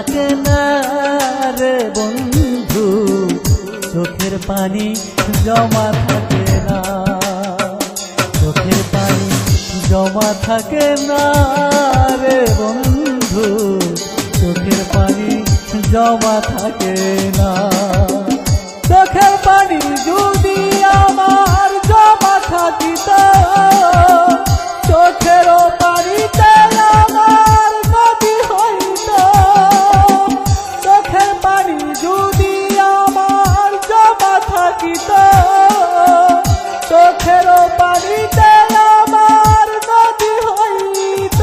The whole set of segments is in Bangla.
থাকে না রে বন্ধু, চোখের পানি জমা থাকে না, চোখের পানি জমা থাকে না রে বন্ধু, চোখের পানি জমা থাকে না। চোখের পানি যদি আমার জমা থাকিত, চোখেরও পানিতে আমার নদী হইত। চোখের পানি যদি আমার জমা থাকিত, চোখেরও পানিতে আমার নদী হইত।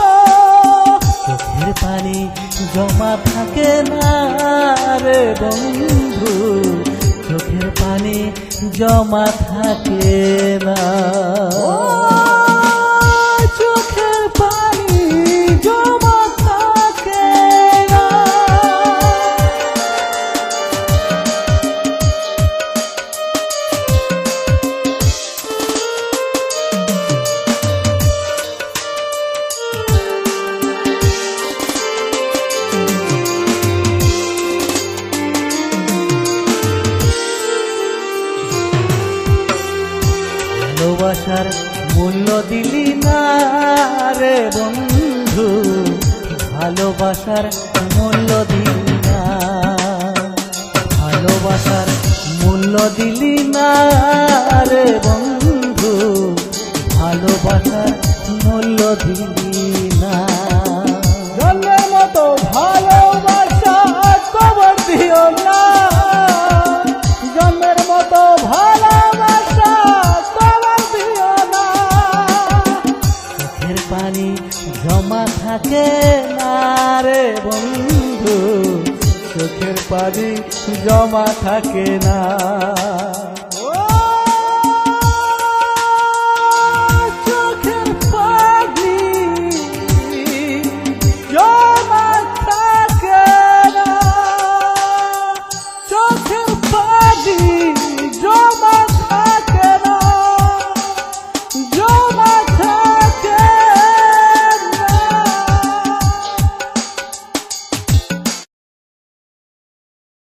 চোখের পানি জমা থাকে না রে বন্ধু, চোখের পানি জমা থাকে না। চোখের পানি জমা থাকে না। ভালোবাসার মূল্য দিলি না রে বন্ধু, ভালোবাসার মূল্য দিলি না, ভালোবাসার মূল্য দিলি না রে বন্ধু, ভালোবাসার মূল্য দিলি না। জন্মের মতো ভালোবাসা কবর দিও না, জন্মের মতো ভালোবাসা পানি জমা থাকে না রে বন্ধু, চোখের পানি জমা থাকে না।